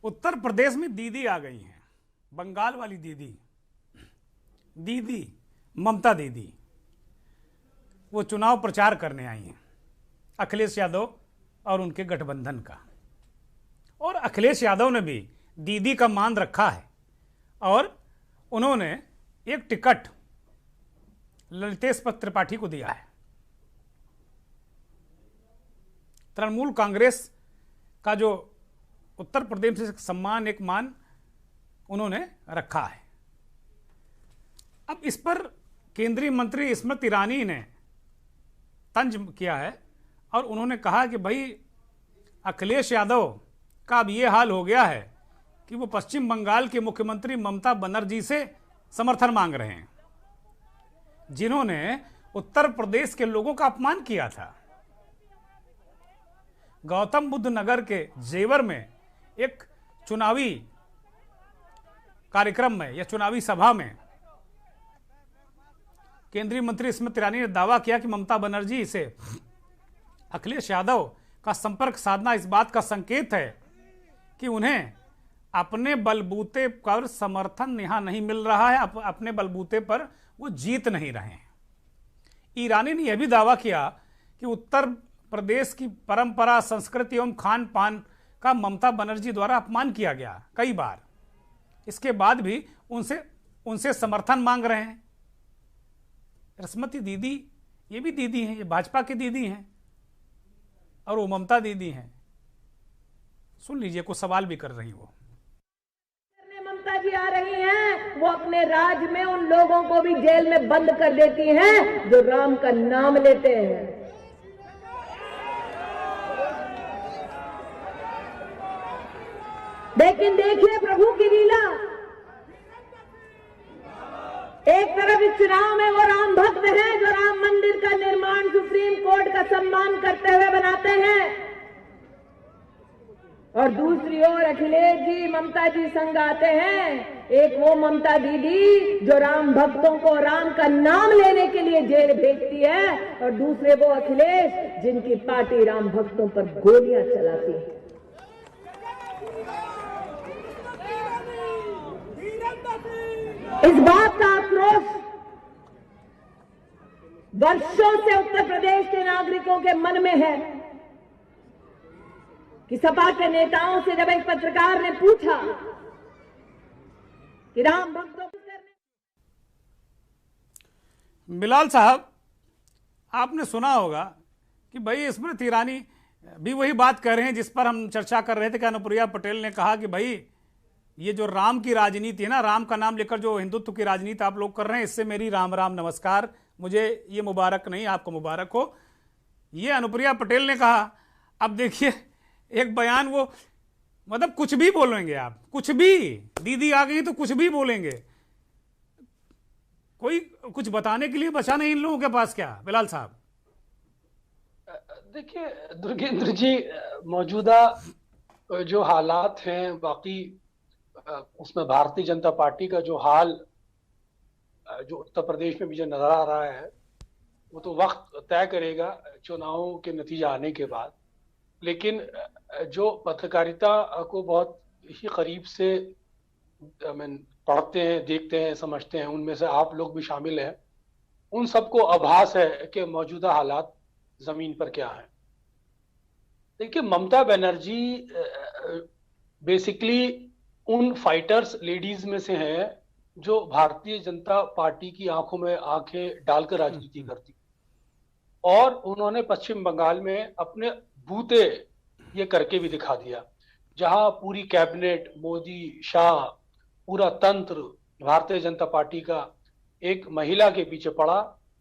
उत्तर प्रदेश में दीदी आ गई हैं, बंगाल वाली दीदी, दीदी ममता दीदी। वो चुनाव प्रचार करने आई हैं अखिलेश यादव और उनके गठबंधन का। और अखिलेश यादव ने भी दीदी का मान रखा है और उन्होंने एक टिकट ललितेश त्रिपाठी को दिया है। तृणमूल कांग्रेस का जो उत्तर प्रदेश से सम्मान, एक मान उन्होंने रखा है। अब इस पर केंद्रीय मंत्री स्मृति ईरानी ने तंज किया है और उन्होंने कहा कि भाई अखिलेश यादव का अब ये हाल हो गया है कि वो पश्चिम बंगाल के मुख्यमंत्री ममता बनर्जी से समर्थन मांग रहे हैं, जिन्होंने उत्तर प्रदेश के लोगों का अपमान किया था। गौतम बुद्ध नगर के जेवर में एक चुनावी कार्यक्रम में या चुनावी सभा में केंद्रीय मंत्री स्मृति ईरानी ने दावा किया कि ममता बनर्जी से अखिलेश यादव का संपर्क साधना इस बात का संकेत है कि उन्हें अपने बलबूते पर समर्थन यहां नहीं मिल रहा है, अपने बलबूते पर वो जीत नहीं रहे हैं। ईरानी ने यह भी दावा किया कि उत्तर प्रदेश की परंपरा, संस्कृति एवं खान पान का ममता बनर्जी द्वारा अपमान किया गया कई बार। इसके बाद भी उनसे समर्थन मांग रहे हैं। स्मृति दीदी, ये भी दीदी हैं, ये भाजपा की दीदी हैं और वो ममता दीदी हैं। सुन लीजिए, कुछ सवाल भी कर रही वो। ममता जी आ रही हैं, वो अपने राज में उन लोगों को भी जेल में बंद कर देती हैं जो राम का नाम लेते हैं। लेकिन देखिए प्रभु की लीला, एक तरफ इस चुनाव में वो राम भक्त हैं जो राम मंदिर का निर्माण सुप्रीम कोर्ट का सम्मान करते हुए बनाते हैं, और दूसरी ओर अखिलेश जी ममता जी संग आते हैं। एक वो ममता दीदी जो राम भक्तों को राम का नाम लेने के लिए जेल भेजती है, और दूसरे वो अखिलेश जिनकी पार्टी राम भक्तों पर गोलियां चलाती है। इस बात का आक्रोश वर्षों से उत्तर प्रदेश के नागरिकों के मन में है कि सपा के नेताओं से जब एक पत्रकार ने पूछा कि राम भक्तों को करने। बिलाल साहब, आपने सुना होगा कि भाई स्मृति ईरानी भी वही बात कर रहे हैं जिस पर हम चर्चा कर रहे थे कि अनुप्रिया पटेल ने कहा कि भाई ये जो राम की राजनीति है ना, राम का नाम लेकर जो हिंदुत्व की राजनीति आप लोग कर रहे हैं, इससे मेरी राम राम नमस्कार, मुझे ये मुबारक नहीं, आपको मुबारक हो, ये अनुप्रिया पटेल ने कहा। अब देखिए एक बयान, वो मतलब कुछ भी बोलेंगे आप, कुछ भी, दीदी आ गई तो कुछ भी बोलेंगे। कोई कुछ बताने के लिए बचा नहीं इन लोगों के पास क्या बिलाल साहब? देखिए दुर्गेंद्र जी, मौजूदा जो हालात हैं, बाकी उसमें भारतीय जनता पार्टी का जो हाल जो उत्तर प्रदेश में भी जो नजर आ रहा है, वो तो वक्त तय करेगा चुनावों के नतीजा आने के बाद। लेकिन जो पत्रकारिता को बहुत ही करीब से पढ़ते हैं, देखते हैं, समझते हैं, उनमें से आप लोग भी शामिल हैं, उन सबको आभास है कि मौजूदा हालात जमीन पर क्या है। देखिए ममता बनर्जी बेसिकली उन फाइटर्स लेडीज में से हैं जो भारतीय जनता पार्टी की आंखों में आंखें डालकर राजनीति करती, और उन्होंने पश्चिम बंगाल में अपने बूते ये करके भी दिखा दिया, जहां पूरी कैबिनेट, मोदी, शाह, पूरा तंत्र भारतीय जनता पार्टी का एक महिला के पीछे पड़ा,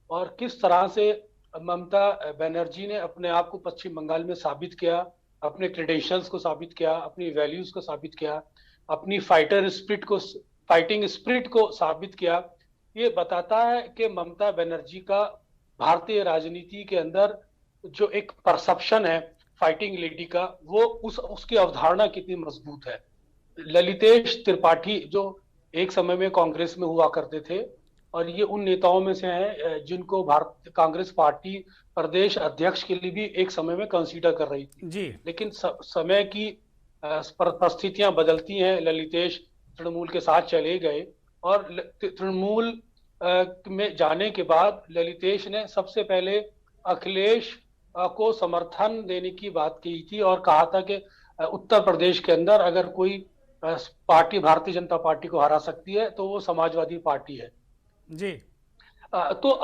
और किस तरह से ममता बनर्जी ने अपने आप को पश्चिम बंगाल में साबित किया, अपने क्रेडेंशियल्स को साबित किया, अपनी वैल्यूज को साबित किया, अपनी फाइटिंग स्पिरिट को साबित किया। ये बताता है कि ममता बनर्जी का भारतीय राजनीति के अंदर जो एक परसेप्शन है फाइटिंग लेडी का, वो उसकी अवधारणा कितनी मजबूत है। ललितेश त्रिपाठी जो एक समय में कांग्रेस में हुआ करते थे, और ये उन नेताओं में से हैं जिनको भारत कांग्रेस पार्टी प्रदेश अध्यक्ष के लिए भी एक समय में कंसीडर कर रही थी जी। लेकिन समय की परिस्थितियां बदलती हैं, ललितेश तृणमूल के साथ चले गए और तृणमूल में जाने के बाद ललितेश ने सबसे पहले अखिलेश को समर्थन देने की बात की थी और कहा था कि उत्तर प्रदेश के अंदर अगर कोई पार्टी भारतीय जनता पार्टी को हरा सकती है तो वो समाजवादी पार्टी है जी। तो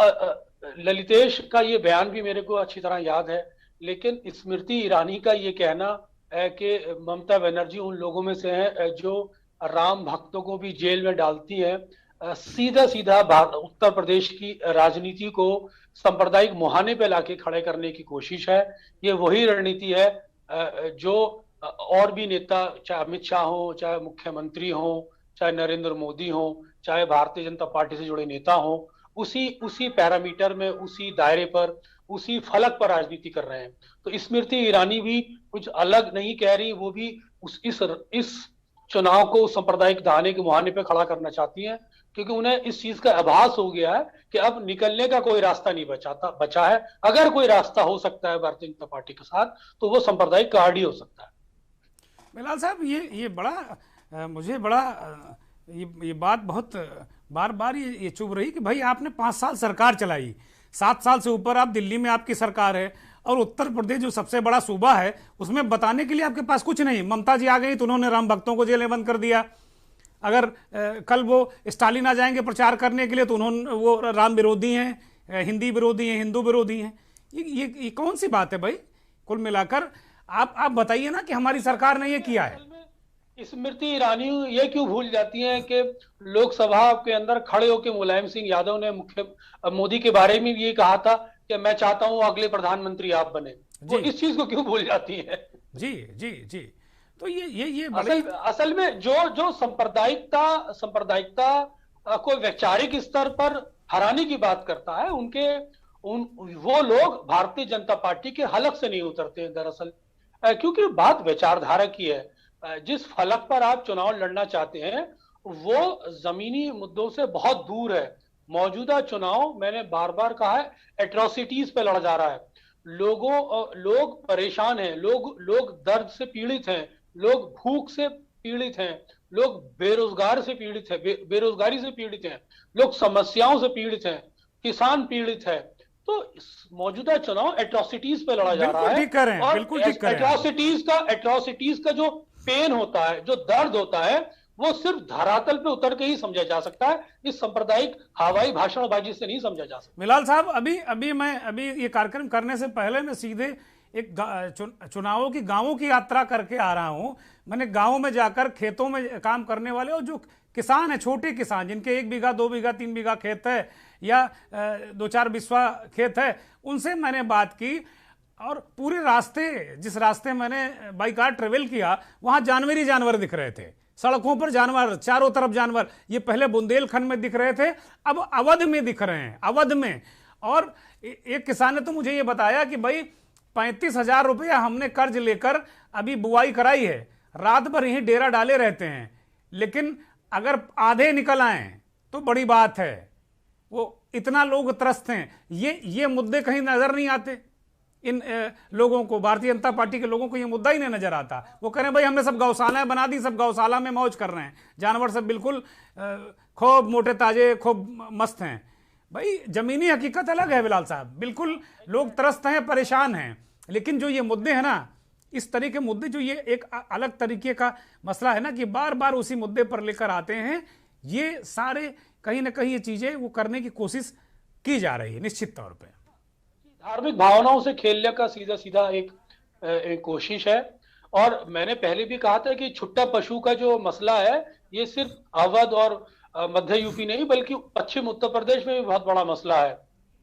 ललितेश का ये बयान भी मेरे को अच्छी तरह याद है, लेकिन स्मृति ईरानी का ये कहना है कि ममता बनर्जी उन लोगों में से है जो राम भक्तों को भी जेल में डालती है, सीधा सीधा उत्तर प्रदेश की राजनीति को सांप्रदायिक मुहाने पे लाके खड़े करने की कोशिश है। ये वही रणनीति है जो और भी नेता, चाहे अमित शाह हो, चाहे मुख्यमंत्री हो, चाहे नरेंद्र मोदी हो, चाहे भारतीय जनता पार्टी से जुड़े नेता हो, उसी पैरामीटर में, उसी दायरे पर, उसी फलक पर राजनीति कर रहे हैं। तो स्मृति ईरानी भी कुछ अलग नहीं कह रही, वो भी इस चुनाव को सांप्रदायिक दाने के मुहाने पे खड़ा करना चाहती हैं, क्योंकि उन्हें इस चीज का आभास हो गया है कि अब निकलने का कोई रास्ता नहीं बचा है। अगर कोई रास्ता हो सकता है भारतीय जनता पार्टी के साथ तो वो सांप्रदायिक कार्ड ही हो सकता है। बिलाल साहब, ये बड़ा मुझे बड़ा ये बात बहुत बार बार ये चुभ रही कि भाई आपने 5 साल सरकार चलाई, 7 साल से ऊपर आप दिल्ली में आपकी सरकार है, और उत्तर प्रदेश जो सबसे बड़ा सूबा है उसमें बताने के लिए आपके पास कुछ नहीं। ममता जी आ गई तो उन्होंने राम भक्तों को जेल में बंद कर दिया। अगर कल वो स्टालिन आ जाएंगे प्रचार करने के लिए तो उन्होंने वो राम विरोधी हैं, हिंदी विरोधी हैं, हिंदू विरोधी हैं। ये कौन सी बात है भाई? कुल मिलाकर आप बताइए ना कि हमारी सरकार ने ये किया है। स्मृति ईरानी ये क्यों भूल जाती हैं कि लोकसभा के अंदर खड़े होकर मुलायम सिंह यादव ने मोदी के बारे में ये कहा था कि मैं चाहता हूं अगले प्रधानमंत्री आप बने। वो इस चीज को क्यों भूल जाती है? जी जी जी। तो ये असल में जो सांप्रदायिकता को वैचारिक स्तर पर हराने की बात करता है, वो लोग भारतीय जनता पार्टी के हलक से नहीं उतरते हैं दरअसल, क्योंकि बात विचारधारा की है। जिस फलक पर आप चुनाव लड़ना चाहते हैं वो जमीनी मुद्दों से बहुत दूर है। मौजूदा चुनाव, मैंने बार बार कहा है, एट्रोसिटीज पे लड़ा जा रहा है। लोग परेशान हैं, लोग दर्द से पीड़ित हैं, लोग भूख से पीड़ित हैं, लोग बेरोजगारी से पीड़ित हैं, लोग समस्याओं से पीड़ित हैं, किसान पीड़ित है। तो मौजूदा चुनाव एट्रोसिटीज पे लड़ा जा रहा है और एट्रोसिटीज का जो पेन होता है, जो दर्द होता है, वो सिर्फ धरातल पे उतर के ही समझा जा सकता है। इस सांप्रदायिक हवाई भाषणबाजी से नहीं समझा जा सकता। बिलाल साहब, अभी ये कार्यक्रम करने से पहले मैं सीधे एक चुनावों की गांवों की यात्रा करके आ रहा हूं। मैंने गांवों में जाकर खेतों में काम करने वाले और जो किसान है, छोटे किसान जिनके 1 बीघा 2 बीघा 3 बीघा खेत है या 2-4 बिस्वा खेत है, उनसे मैंने बात की। और पूरे रास्ते, जिस रास्ते मैंने बाई कार ट्रेवल किया, वहां जानवर दिख रहे थे, सड़कों पर जानवर, चारों तरफ जानवर। ये पहले बुंदेलखंड में दिख रहे थे, अब अवध में दिख रहे हैं, अवध में। और एक किसान ने तो मुझे ये बताया कि भाई 35,000 रुपया हमने कर्ज लेकर अभी बुआई कराई है, रात भर यहीं डेरा डाले रहते हैं, लेकिन अगर आधे निकल आए तो बड़ी बात है। वो इतना लोग त्रस्त हैं। ये मुद्दे कहीं नजर नहीं आते इन लोगों को, भारतीय जनता पार्टी के लोगों को ये मुद्दा ही नहीं नजर आता। वो कह रहे हैं भाई हमने सब गौशालाएं बना दी, सब गौशाला में मौज कर रहे हैं, जानवर सब बिल्कुल खूब मोटे ताजे, खूब मस्त हैं। भाई जमीनी हकीकत अलग है बिलाल साहब, बिल्कुल लोग त्रस्त हैं, परेशान हैं। लेकिन जो ये मुद्दे हैं ना, इस तरह के मुद्दे, जो ये एक अलग तरीके का मसला है ना कि बार बार उसी मुद्दे पर लेकर आते हैं, ये सारे कहीं ना कहीं ये चीजें वो करने की कोशिश की जा रही है निश्चित तौर पर। धार्मिक भावनाओं से खेलने का सीधा एक कोशिश है। और मैंने पहले भी कहा था कि छुट्टा पशु का जो मसला है, ये सिर्फ अवध और मध्य यूपी नहीं बल्कि पश्चिम उत्तर प्रदेश में भी बहुत बड़ा मसला है।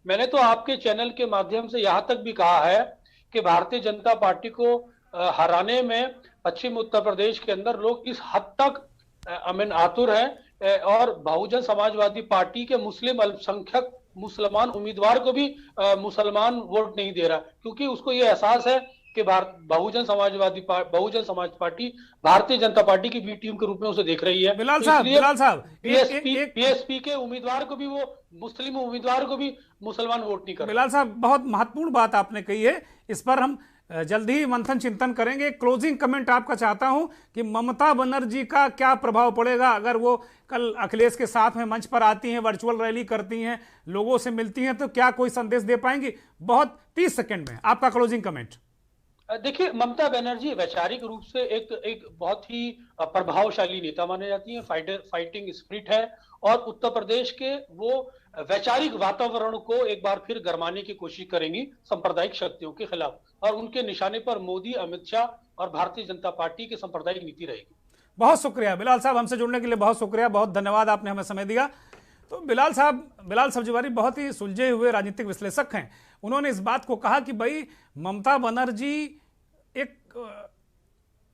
मैंने तो आपके चैनल के माध्यम से यहां तक भी कहा है कि भारतीय जनता पार्टी को हराने में पश्चिम उत्तर प्रदेश के अंदर लोग इस हद तक आतुर हैं, और बहुजन समाजवादी पार्टी के मुस्लिम अल्पसंख्यक मुसलमान उम्मीदवार को भी मुसलमान वोट नहीं दे रहा, क्योंकि उसको ये एहसास है कि बहुजन समाज पार्टी भारतीय जनता पार्टी की बी टीम के रूप में उसे देख रही है। बिलाल साहब, पीएसपी के उम्मीदवार को भी, वो मुस्लिम उम्मीदवार को भी मुसलमान वोट नहीं कर रहे। बिलाल साहब, बहुत महत्वपूर्ण बात आपने कही है, इस पर हम जल्द ही मंथन चिंतन करेंगे। क्लोजिंग कमेंट आपका चाहता हूं कि ममता बनर्जी का क्या प्रभाव पड़ेगा अगर वो कल अखिलेश के साथ में मंच पर आती हैं, वर्चुअल रैली करती हैं, लोगों से मिलती हैं, तो क्या कोई संदेश दे पाएंगी? बहुत 30 सेकंड में आपका क्लोजिंग कमेंट। देखिए, ममता बनर्जी वैचारिक रूप से एक बहुत ही प्रभावशाली नेता माने जाती हैं। फाइटिंग स्पिरिट है और उत्तर प्रदेश के वो वैचारिक वातावरण को एक बार फिर गरमाने की कोशिश करेंगी सांप्रदायिक शक्तियों के खिलाफ, और उनके निशाने पर मोदी, अमित शाह और भारतीय जनता पार्टी की सांप्रदायिक नीति रहेगी। बहुत शुक्रिया बिलाल साहब, हमसे जुड़ने के लिए बहुत शुक्रिया, बहुत धन्यवाद, आपने हमें समय दिया। तो बिलाल सब्जीवारी बहुत ही सुलझे हुए राजनीतिक विश्लेषक हैं। उन्होंने इस बात को कहा कि भाई ममता बनर्जी एक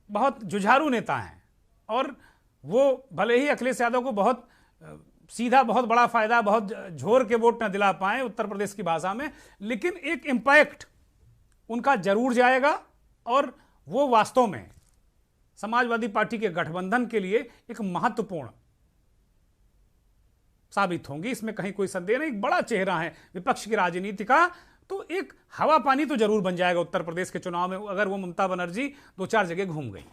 बहुत जुझारू नेता हैं और वो भले ही अखिलेश यादव को बहुत सीधा बहुत बड़ा फायदा, बहुत झोर के वोट न दिला पाए उत्तर प्रदेश की भाषा में, लेकिन एक इंपैक्ट उनका जरूर जाएगा और वो वास्तव में समाजवादी पार्टी के गठबंधन के लिए एक महत्वपूर्ण साबित होंगी, इसमें कहीं कोई संदेह नहीं। एक बड़ा चेहरा है विपक्ष की राजनीति का, तो एक हवा पानी तो जरूर बन जाएगा उत्तर प्रदेश के चुनाव में अगर वो ममता बनर्जी 2-4 जगह घूम गई।